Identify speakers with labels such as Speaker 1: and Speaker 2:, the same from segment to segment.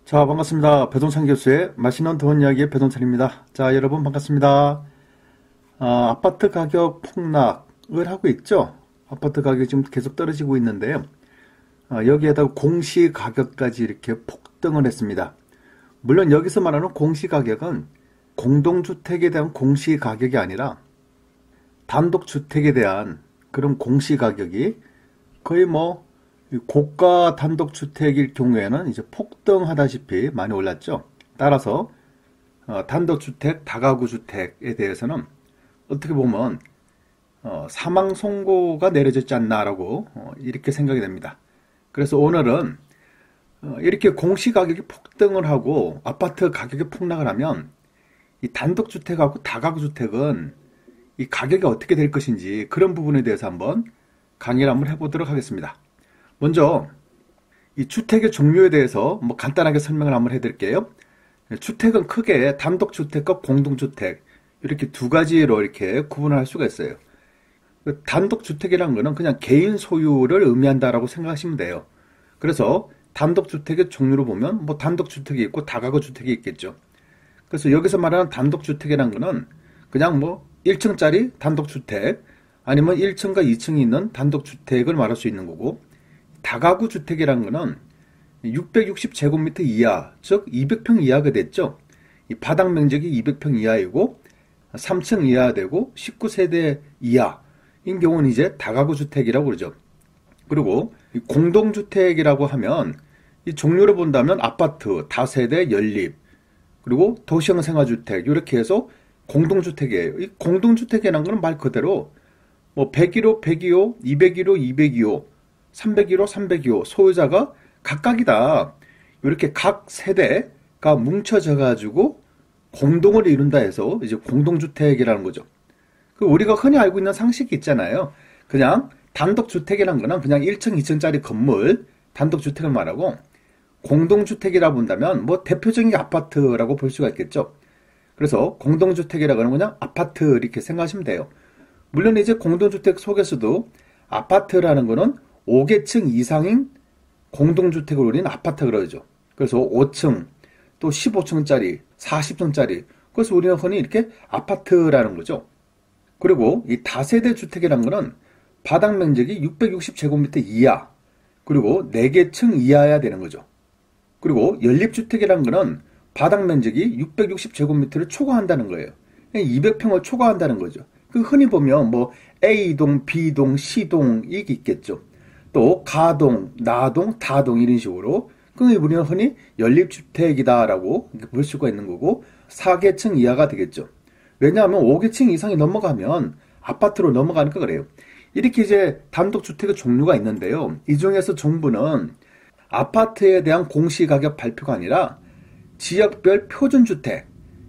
Speaker 1: 자, 반갑습니다. 배동찬 교수의 맛있는 돈 이야기의 배동찬입니다. 자, 여러분 반갑습니다. 아파트 가격 폭락을 하고 있죠. 아파트 가격이 지금 계속 떨어지고 있는데요. 여기에다가 공시 가격까지 이렇게 폭등을 했습니다. 물론 여기서 말하는 공시 가격은 공동주택에 대한 공시 가격이 아니라 단독주택에 대한 그런 공시 가격이 거의 고가 단독주택일 경우에는 이제 폭등하다시피 많이 올랐죠. 따라서 단독주택, 다가구주택에 대해서는 어떻게 보면 사망 선고가 내려졌지 않나라고 이렇게 생각이 됩니다. 그래서 오늘은 이렇게 공시가격이 폭등을 하고 아파트 가격이 폭락을 하면 이 단독주택하고 다가구주택은 이 가격이 어떻게 될 것인지 그런 부분에 대해서 한번 강의를 한번 해보도록 하겠습니다. 먼저 이 주택의 종류에 대해서 간단하게 설명을 한번 해드릴게요. 주택은 크게 단독주택과 공동주택 이렇게 두 가지로 이렇게 구분을 할 수가 있어요. 단독주택이라는 거는 그냥 개인 소유를 의미한다라고 생각하시면 돼요. 그래서 단독주택의 종류로 보면 단독주택이 있고 다가구주택이 있겠죠. 그래서 여기서 말하는 단독주택이라는 거는 그냥 1층짜리 단독주택 아니면 1층과 2층이 있는 단독주택을 말할 수 있는 거고, 다가구 주택이라는 거는 660제곱미터 이하, 즉 200평 이하가 됐죠. 이 바닥 면적이 200평 이하이고 3층 이하 되고 19세대 이하인 경우는 이제 다가구 주택이라고 그러죠. 그리고 이 공동주택이라고 하면 이 종류를 본다면 아파트, 다세대, 연립, 그리고 도시형 생활주택 이렇게 해서 공동주택이에요. 이 공동주택이라는 거는 말 그대로 101호, 102호, 201호, 202호, 301호, 302호 소유자가 각각이다. 이렇게 각 세대가 뭉쳐져 가지고 공동을 이룬다 해서 이제 공동주택이라는 거죠. 우리가 흔히 알고 있는 상식이 있잖아요. 그냥 단독주택이라는 거는 그냥 1층, 2층짜리 건물 단독주택을 말하고, 공동주택이라 본다면 대표적인 게 아파트라고 볼 수가 있겠죠. 그래서 공동주택이라고 하는 그냥 아파트 이렇게 생각하시면 돼요. 물론 이제 공동주택 속에서도 아파트라는 거는 5개층 이상인 공동주택을 우리는 아파트 그러죠. 그래서 5층, 또 15층짜리, 40층짜리. 그래서 우리는 흔히 이렇게 아파트라는 거죠. 그리고 이 다세대 주택이라는 거는 바닥 면적이 660제곱미터 이하, 그리고 4개층 이하여야 되는 거죠. 그리고 연립주택이라는 거는 바닥 면적이 660제곱미터를 초과한다는 거예요. 200평을 초과한다는 거죠. 흔히 보면 A동, B동, C동 이게 있겠죠. 또 가동, 나동, 다동 이런 식으로 우리는 흔히 연립주택이다라고 볼 수가 있는 거고, 4개층 이하가 되겠죠. 왜냐하면 5개층 이상이 넘어가면 아파트로 넘어가니까 그래요. 이렇게 이제 단독주택의 종류가 있는데요. 이 중에서 정부는 아파트에 대한 공시가격 발표가 아니라 지역별 표준주택,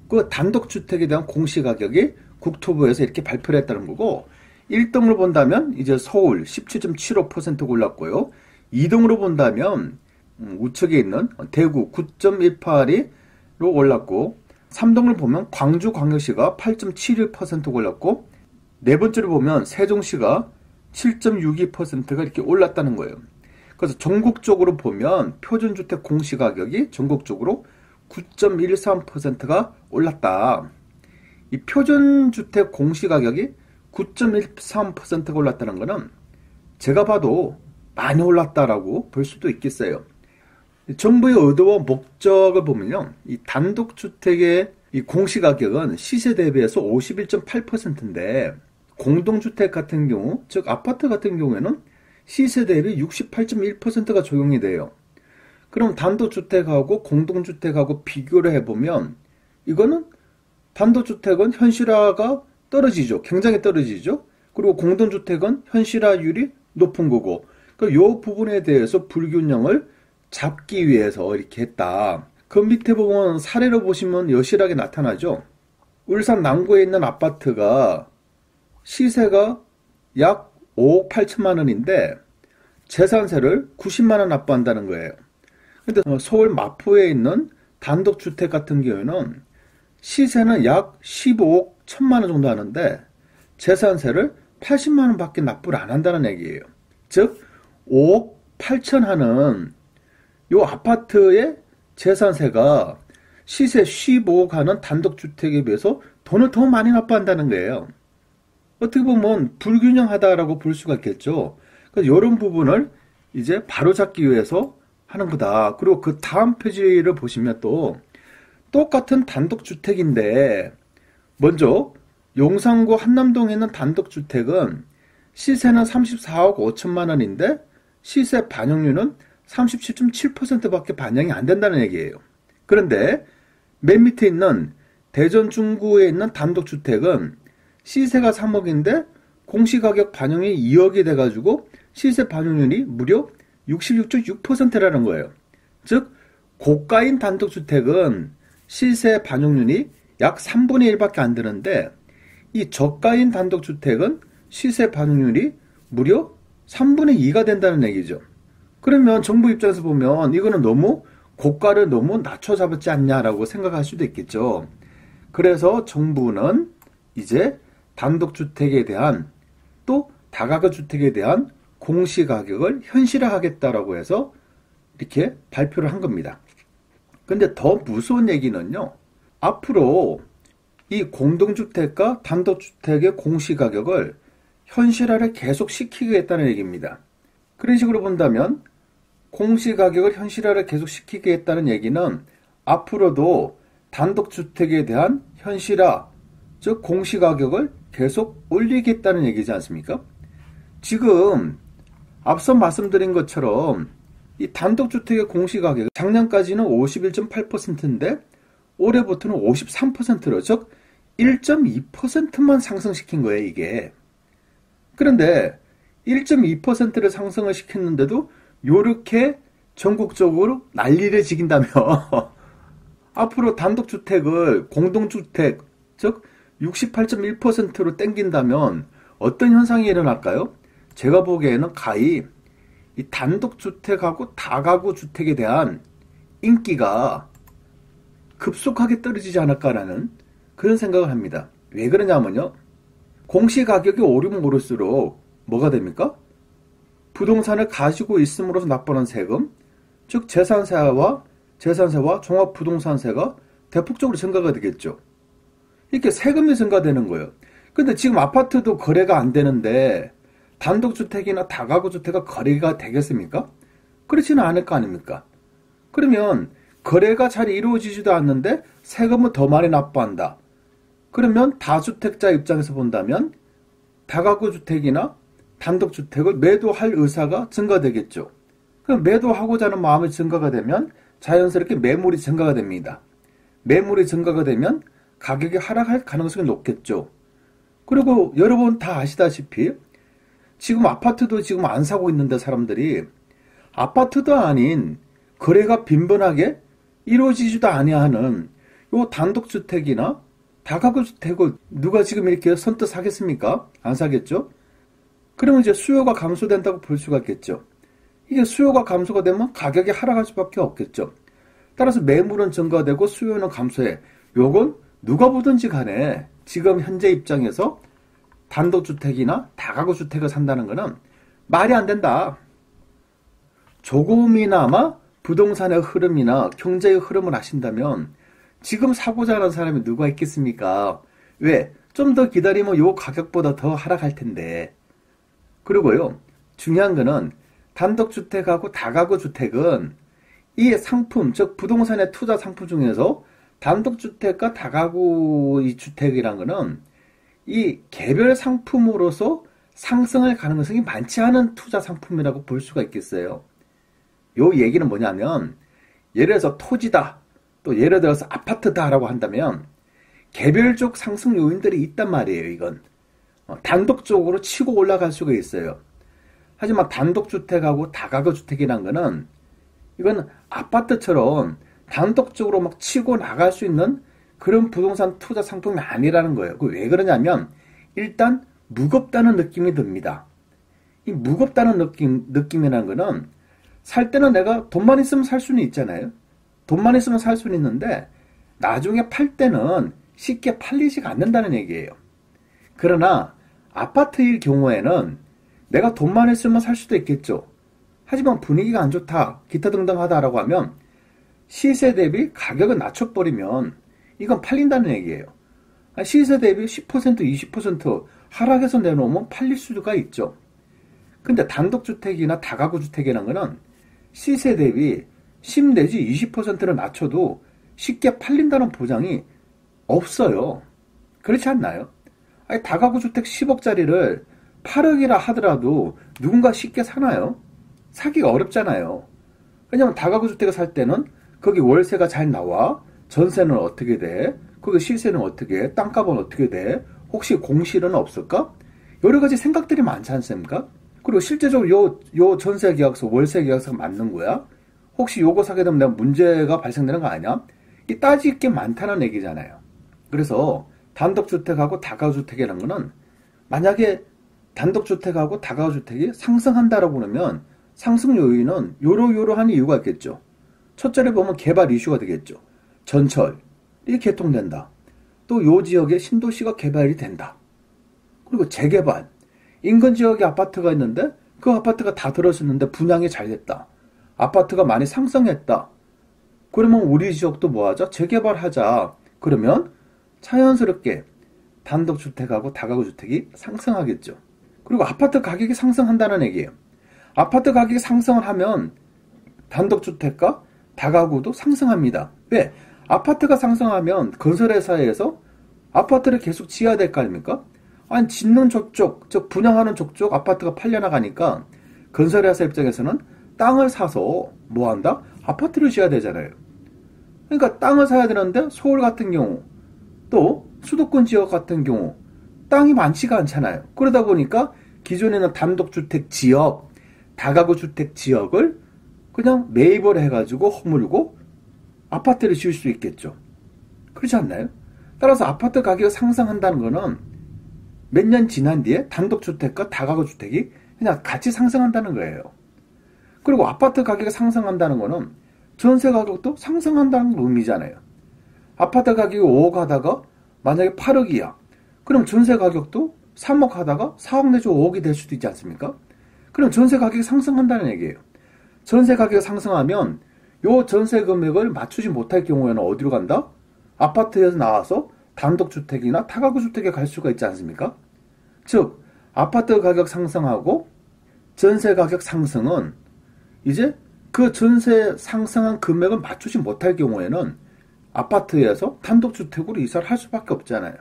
Speaker 1: 그 단독주택에 대한 공시가격이 국토부에서 이렇게 발표를 했다는 거고, 1등으로 본다면 이제 서울 17.75% 올랐고요. 2등으로 본다면 우측에 있는 대구 9.18%로 올랐고, 3등을 보면 광주광역시가 8.71% 올랐고, 네 번째로 보면 세종시가 7.62%가 이렇게 올랐다는 거예요. 그래서 전국적으로 보면 표준주택 공시가격이 전국적으로 9.13%가 올랐다. 이 표준주택 공시가격이 9.13%가 올랐다는 것은 제가 봐도 많이 올랐다라고 볼 수도 있겠어요. 정부의 의도와 목적을 보면요, 이 단독주택의 이 공시가격은 시세 대비해서 51.8%인데 공동주택 같은 경우, 즉 아파트 같은 경우에는 시세 대비 68.1%가 적용이 돼요. 그럼 단독주택하고 공동주택하고 비교를 해보면 이거는 단독주택은 현실화가 떨어지죠. 굉장히 떨어지죠. 그리고 공동주택은 현실화율이 높은 거고, 이 부분에 대해서 불균형을 잡기 위해서 이렇게 했다. 그 밑에 보면 사례로 보시면 여실하게 나타나죠. 울산 남구에 있는 아파트가 시세가 약 5억 8천만 원인데 재산세를 90만 원 납부한다는 거예요. 근데 서울 마포에 있는 단독주택 같은 경우에는 시세는 약 15억 1천만 원 정도 하는데 재산세를 80만 원 밖에 납부를 안 한다는 얘기예요. 즉 5억 8천 하는 요 아파트의 재산세가 시세 15억 하는 단독주택에 비해서 돈을 더 많이 납부한다는 거예요. 어떻게 보면 불균형하다라고 볼 수가 있겠죠. 그래서 이런 부분을 이제 바로잡기 위해서 하는 거다. 그리고 그 다음 페이지를 보시면 또 똑같은 단독주택인데 먼저 용산구 한남동에 있는 단독주택은 시세는 34억 5천만 원인데 시세 반영률은 37.7%밖에 반영이 안 된다는 얘기예요. 그런데 맨 밑에 있는 대전 중구에 있는 단독주택은 시세가 3억인데 공시가격 반영이 2억이 돼가지고 시세 반영률이 무려 66.6%라는 거예요. 즉 고가인 단독주택은 시세 반영률이 약 3분의 1밖에 안 되는데 이 저가인 단독주택은 시세 반영률이 무려 3분의 2가 된다는 얘기죠. 그러면 정부 입장에서 보면 이거는 너무 고가를 너무 낮춰 잡았지 않냐라고 생각할 수도 있겠죠. 그래서 정부는 이제 단독주택에 대한 또 다가구 주택에 대한 공시가격을 현실화하겠다라고 해서 이렇게 발표를 한 겁니다. 근데 더 무서운 얘기는요. 앞으로 이 공동주택과 단독주택의 공시가격을 현실화를 계속 시키겠다는 얘기입니다. 그런 식으로 본다면 공시가격을 현실화를 계속 시키겠다는 얘기는 앞으로도 단독주택에 대한 현실화, 즉 공시가격을 계속 올리겠다는 얘기지 않습니까? 지금 앞서 말씀드린 것처럼 이 단독주택의 공시가격이 작년까지는 51.8%인데 올해부터는 53%로 즉 1.2%만 상승시킨 거예요, 이게. 그런데 1.2%를 상승을 시켰는데도 이렇게 전국적으로 난리를 지긴다면 앞으로 단독주택을 공동주택, 즉 68.1%로 땡긴다면 어떤 현상이 일어날까요? 제가 보기에는 가히 이 단독주택하고 다가구 주택에 대한 인기가 급속하게 떨어지지 않을까라는 그런 생각을 합니다. 왜 그러냐면요. 공시가격이 오르면 오를수록 뭐가 됩니까? 부동산을 가지고 있음으로써 납부하는 세금, 즉 재산세와 종합부동산세가 대폭적으로 증가가 되겠죠. 이렇게 세금이 증가되는 거예요. 근데 지금 아파트도 거래가 안 되는데 단독주택이나 다가구 주택가 거래가 되겠습니까? 그렇지는 않을 거 아닙니까? 그러면 거래가 잘 이루어지지도 않는데 세금을 더 많이 납부한다. 그러면 다주택자 입장에서 본다면 다가구 주택이나 단독주택을 매도할 의사가 증가되겠죠. 그럼 매도하고자 하는 마음이 증가가 되면 자연스럽게 매물이 증가가 됩니다. 매물이 증가가 되면 가격이 하락할 가능성이 높겠죠. 그리고 여러분 다 아시다시피 지금 아파트도 지금 안 사고 있는데 사람들이 아파트도 아닌 거래가 빈번하게 이루어지지도 아니하는 요 단독주택이나 다가구 주택을 누가 지금 이렇게 선뜻 사겠습니까? 안 사겠죠? 그러면 이제 수요가 감소된다고 볼 수가 있겠죠. 이게 수요가 감소가 되면 가격이 하락할 수밖에 없겠죠. 따라서 매물은 증가되고 수요는 감소해. 요건 누가 보든지 간에 지금 현재 입장에서 단독주택이나 다가구 주택을 산다는 것은 말이 안 된다. 조금이나마 부동산의 흐름이나 경제의 흐름을 아신다면 지금 사고자 하는 사람이 누가 있겠습니까? 왜? 좀 더 기다리면 요 가격보다 더 하락할 텐데. 그리고요, 중요한 거는 단독주택하고 다가구 주택은 이 상품, 즉 부동산의 투자 상품 중에서 단독주택과 다가구 이 주택이란 거는 이 개별 상품으로서 상승할 가능성이 많지 않은 투자 상품이라고 볼 수가 있겠어요. 요 얘기는 뭐냐면 예를 들어서 토지다, 또 예를 들어서 아파트다라고 한다면 개별적 상승 요인들이 있단 말이에요. 이건 단독적으로 치고 올라갈 수가 있어요. 하지만 단독주택하고 다가구 주택이란 거는 이건 아파트처럼 단독적으로 막 치고 나갈 수 있는 그런 부동산 투자 상품이 아니라는 거예요. 왜 그러냐면 일단 무겁다는 느낌이 듭니다. 이 무겁다는 느낌이라는 거는 살 때는 내가 돈만 있으면 살 수는 있잖아요. 돈만 있으면 살 수는 있는데 나중에 팔 때는 쉽게 팔리지가 않는다는 얘기예요. 그러나 아파트일 경우에는 내가 돈만 있으면 살 수도 있겠죠. 하지만 분위기가 안 좋다, 기타 등등 하다라고 하면 시세 대비 가격을 낮춰버리면 이건 팔린다는 얘기예요. 시세 대비 10%, 20% 하락해서 내놓으면 팔릴 수가 있죠. 근데 단독주택이나 다가구 주택이라는 거는 시세 대비 10 내지 20%를 낮춰도 쉽게 팔린다는 보장이 없어요. 그렇지 않나요? 아니, 다가구 주택 10억짜리를 8억이라 하더라도 누군가 쉽게 사나요? 사기가 어렵잖아요. 왜냐면 다가구 주택을 살 때는 거기 월세가 잘 나와, 전세는 어떻게 돼, 거기 시세는 어떻게 해, 땅값은 어떻게 돼, 혹시 공실은 없을까? 여러 가지 생각들이 많지 않습니까? 그리고 실제적으로 요 전세 계약서, 월세 계약서가 맞는 거야? 혹시 요거 사게 되면 내가 문제가 발생되는 거 아니야? 이 따질 게 많다는 얘기잖아요. 그래서 단독주택하고 다가구주택이라는 거는 만약에 단독주택하고 다가구주택이 상승한다라고 그러면 상승 요인은 요러한 이유가 있겠죠. 첫째를 보면 개발 이슈가 되겠죠. 전철이 개통된다. 또 요 지역에 신도시가 개발이 된다. 그리고 재개발. 인근 지역에 아파트가 있는데 그 아파트가 다 들어섰는데 분양이 잘 됐다. 아파트가 많이 상승했다. 그러면 우리 지역도 뭐하자? 재개발하자. 그러면 자연스럽게 단독주택하고 다가구주택이 상승하겠죠. 그리고 아파트 가격이 상승한다는 얘기예요. 아파트 가격이 상승을 하면 단독주택과 다가구도 상승합니다. 왜? 아파트가 상승하면 건설회사에서 아파트를 계속 지어야 될 거 아닙니까? 아니, 짓는 저쪽, 즉 분양하는 저쪽 아파트가 팔려나가니까 건설회사 입장에서는 땅을 사서 뭐 한다? 아파트를 지어야 되잖아요. 그러니까 땅을 사야 되는데 서울 같은 경우 또 수도권 지역 같은 경우 땅이 많지가 않잖아요. 그러다 보니까 기존에는 단독주택 지역, 다가구주택 지역을 그냥 매입을 해가지고 허물고 아파트를 지을 수 있겠죠. 그렇지 않나요? 따라서 아파트 가격이 상승한다는 거는 몇 년 지난 뒤에 단독주택과 다가구주택이 그냥 같이 상승한다는 거예요. 그리고 아파트 가격이 상승한다는 거는 전세 가격도 상승한다는 의미잖아요. 아파트 가격이 5억 하다가 만약에 8억이야. 그럼 전세 가격도 3억 하다가 4억 내지 5억이 될 수도 있지 않습니까? 그럼 전세 가격이 상승한다는 얘기예요. 전세 가격이 상승하면 요 전세 금액을 맞추지 못할 경우에는 어디로 간다? 아파트에서 나와서 단독주택이나 다가구주택에 갈 수가 있지 않습니까? 즉 아파트 가격 상승하고 전세 가격 상승은 이제 그 전세 상승한 금액을 맞추지 못할 경우에는 아파트에서 단독주택으로 이사를 할 수밖에 없잖아요.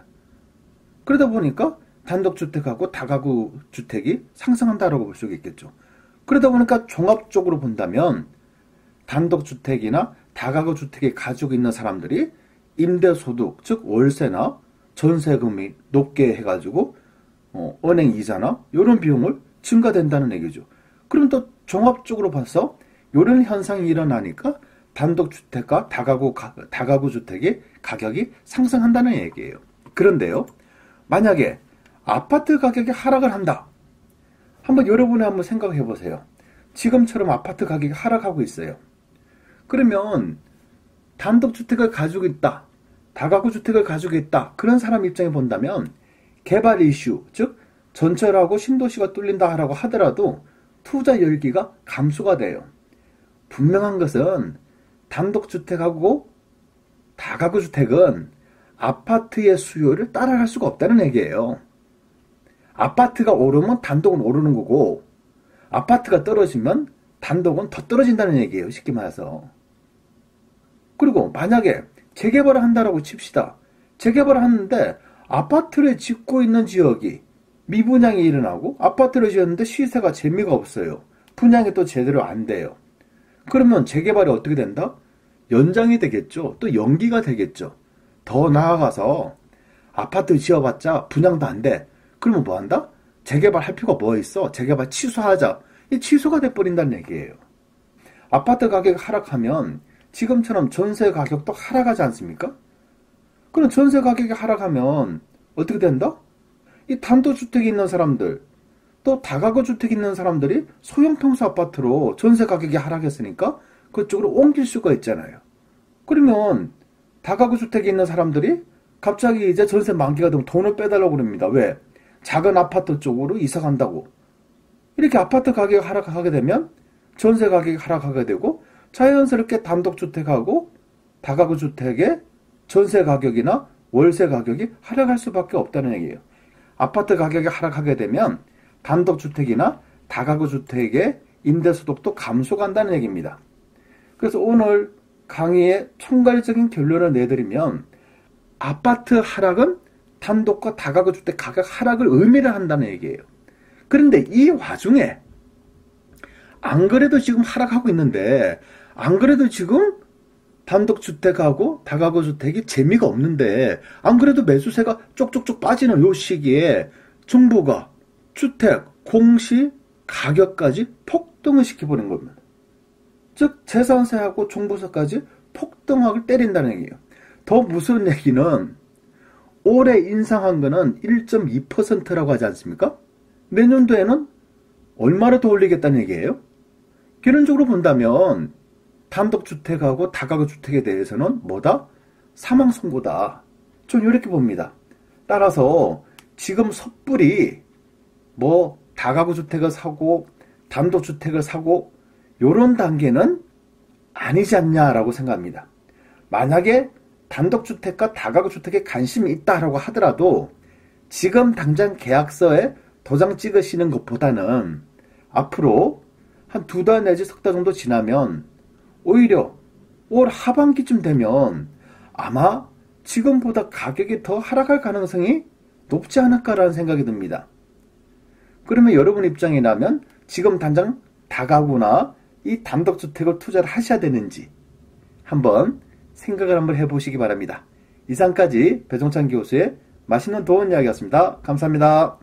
Speaker 1: 그러다 보니까 단독주택하고 다가구주택이 상승한다라고 볼 수가 있겠죠. 그러다 보니까 종합적으로 본다면 단독주택이나 다가구주택에 가지고 있는 사람들이 임대소득, 즉 월세나 전세금이 높게 해가지고 은행 이자나 이런 비용을 증가된다는 얘기죠. 그럼 또 종합적으로 봐서 이런 현상이 일어나니까 단독주택과 다가구주택의 가격이 상승한다는 얘기예요. 그런데요, 만약에 아파트 가격이 하락을 한다. 여러분이 한번 생각해 보세요. 지금처럼 아파트 가격이 하락하고 있어요. 그러면 단독주택을 가지고 있다, 다가구주택을 가지고 있다, 그런 사람 입장에 본다면 개발 이슈, 즉 전철하고 신도시가 뚫린다라고 하더라도 투자 열기가 감소가 돼요. 분명한 것은 단독주택하고 다가구주택은 아파트의 수요를 따라갈 수가 없다는 얘기예요. 아파트가 오르면 단독은 오르는 거고 아파트가 떨어지면 단독은 더 떨어진다는 얘기예요. 쉽게 말해서. 그리고 만약에 재개발을 한다라고 칩시다. 재개발을 하는데 아파트를 짓고 있는 지역이 미분양이 일어나고 아파트를 지었는데 시세가 재미가 없어요. 분양이 또 제대로 안 돼요. 그러면 재개발이 어떻게 된다? 연장이 되겠죠. 또 연기가 되겠죠. 더 나아가서 아파트 지어봤자 분양도 안 돼. 그러면 뭐 한다? 재개발 할 필요가 뭐 있어? 재개발 취소하자. 이 취소가 돼버린다는 얘기예요. 아파트 가격이 하락하면 지금처럼 전세 가격도 하락하지 않습니까? 그럼 전세 가격이 하락하면 어떻게 된다? 이 단독주택이 있는 사람들, 또 다가구주택이 있는 사람들이 소형평수 아파트로 전세 가격이 하락했으니까 그쪽으로 옮길 수가 있잖아요. 그러면 다가구주택에 있는 사람들이 갑자기 이제 전세 만기가 되면 돈을 빼달라고 그럽니다. 왜? 작은 아파트 쪽으로 이사 간다고. 이렇게 아파트 가격이 하락하게 되면 전세 가격이 하락하게 되고 자연스럽게 단독주택하고 다가구주택의 전세 가격이나 월세 가격이 하락할 수밖에 없다는 얘기예요. 아파트 가격이 하락하게 되면 단독주택이나 다가구주택의 임대소득도 감소간다는 얘기입니다. 그래서 오늘 강의의 총괄적인 결론을 내드리면 아파트 하락은 단독과 다가구주택 가격 하락을 의미를 한다는 얘기예요. 그런데 이 와중에 안 그래도 지금 하락하고 있는데 안 그래도 지금 단독주택하고 다가구주택이 재미가 없는데 안 그래도 매수세가 쪽쪽쪽 빠지는 요 시기에 정부가 주택 공시 가격까지 폭등을 시켜버린 겁니다. 즉 재산세하고 종부세까지 폭등하게 때린다는 얘기예요. 더 무서운 얘기는 올해 인상한 거는 1.2%라고 하지 않습니까? 내년도에는 얼마를 더 올리겠다는 얘기예요? 결론적으로 본다면 단독주택하고 다가구주택에 대해서는 뭐다? 사망 선고다. 전 이렇게 봅니다. 따라서 지금 섣불리 뭐 다가구주택을 사고 단독주택을 사고 요런 단계는 아니지 않냐라고 생각합니다. 만약에 단독주택과 다가구주택에 관심이 있다라고 하더라도 지금 당장 계약서에 도장 찍으시는 것보다는 앞으로 한 2달 내지 석 달 정도 지나면 오히려 올 하반기쯤 되면 아마 지금보다 가격이 더 하락할 가능성이 높지 않을까라는 생각이 듭니다. 그러면 여러분 입장이라면 지금 당장 다가구나 이 단독주택을 투자를 하셔야 되는지 한번 생각을 한번 해보시기 바랍니다. 이상까지 배종찬 교수의 맛있는 도원 이야기였습니다. 감사합니다.